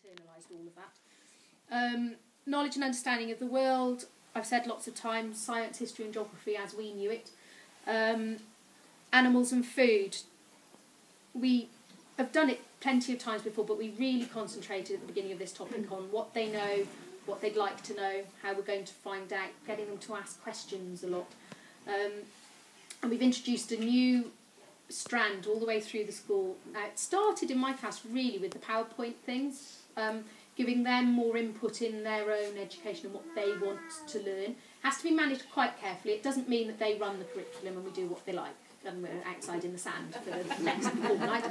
internalised all of that. Knowledge and understanding of the world, I've said lots of times, science, history and geography as we knew it. Animals and food, we have done it plenty of times before, but we really concentrated at the beginning of this topic on what they know, what they'd like to know, how we're going to find out, getting them to ask questions a lot. And we've introduced a new strand all the way through the school. Now, it started in my class really with the PowerPoint things, giving them more input in their own education and what they want to learn. It has to be managed quite carefully. It doesn't mean that they run the curriculum and we do what they like and we're outside in the sand for the next fortnight.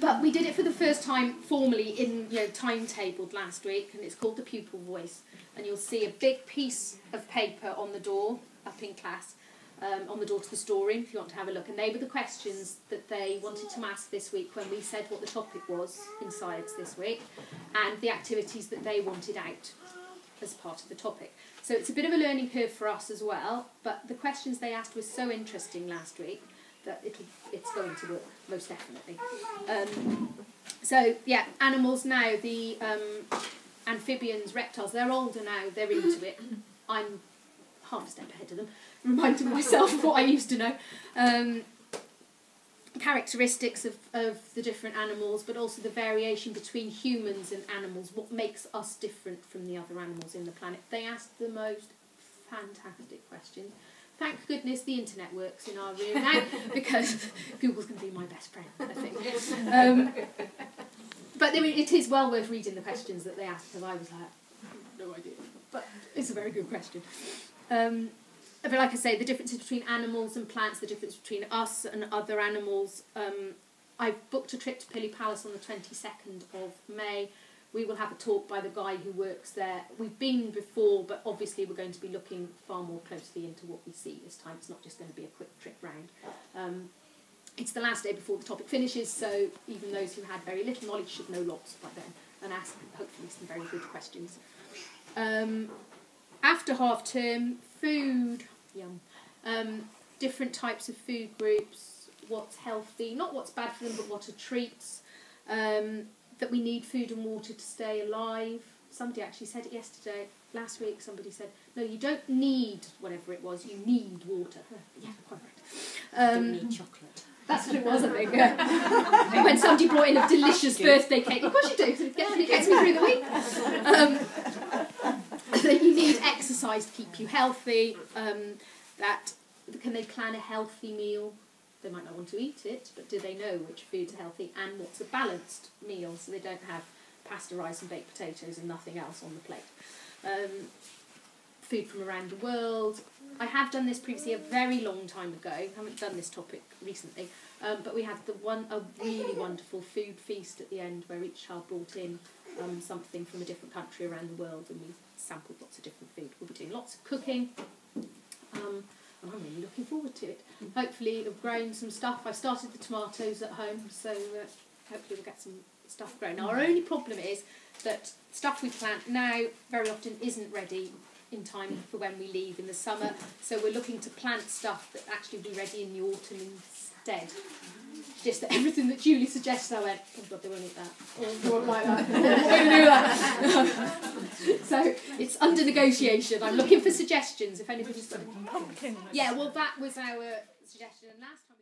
But we did it for the first time formally in timetabled last week, and it's called the Pupil Voice. And you'll see a big piece of paper on the door up in class, on the door to the storeroom if you want to have a look. And they were the questions that they wanted to ask this week when we said what the topic was in science this week, and the activities that they wanted out as part of the topic. So it's a bit of a learning curve for us as well, but the questions they asked were so interesting last week that it's going to work, most definitely. So yeah, animals now, the amphibians, reptiles, they're older now, they're into it. I'm half a step ahead of them, reminding myself of what I used to know. Characteristics of the different animals, but also the variation between humans and animals, what makes us different from the other animals in the planet. They asked the most fantastic questions. Thank goodness the internet works in our room now, because Google's going to be my best friend, I think. But I mean, it is well worth reading the questions that they asked, because I was like, no idea. But it's a very good question. But like I say, the differences between animals and plants, the difference between us and other animals. I've booked a trip to Pili Palace on the 22nd of May. We will have a talk by the guy who works there. We've been before, but obviously we're going to be looking far more closely into what we see this time. It's not just going to be a quick trip round. It's the last day before the topic finishes, so even those who had very little knowledge should know lots by then and ask, hopefully, some very good questions. After half term, food, yum. Different types of food groups, what's healthy, not what's bad for them, but what are treats. That we need food and water to stay alive. Somebody actually said it last week, somebody said, no, you don't need whatever it was, you need water. Yeah, quite right. You don't need chocolate. That's what it was, I think. When somebody brought in a delicious birthday cake. Of course you do. It gets me through the week. That you need exercise to keep you healthy. That can they plan a healthy meal? They might not want to eat it, but do they know which foods are healthy and what's a balanced meal, so they don't have pasta, rice and baked potatoes and nothing else on the plate. Food from around the world. I have done this previously a very long time ago. I haven't done this topic recently, but we had a really wonderful food feast at the end where each child brought in something from a different country around the world, and we sampled lots of different food. We'll be doing lots of cooking, and I'm really looking forward to it. Hopefully I've grown some stuff. I've started the tomatoes at home, so hopefully we'll get some stuff grown. Now, our only problem is that stuff we plant now very often isn't ready in time for when we leave in the summer, so we're looking to plant stuff that actually will be ready in the autumn instead. Just that everything that Julie suggested, I went, oh God, they won't eat that, or they won't like that, or they won't do that. So it's under negotiation. I'm looking for suggestions if anybody's got pumpkins. Yeah, well that was our suggestion, and last time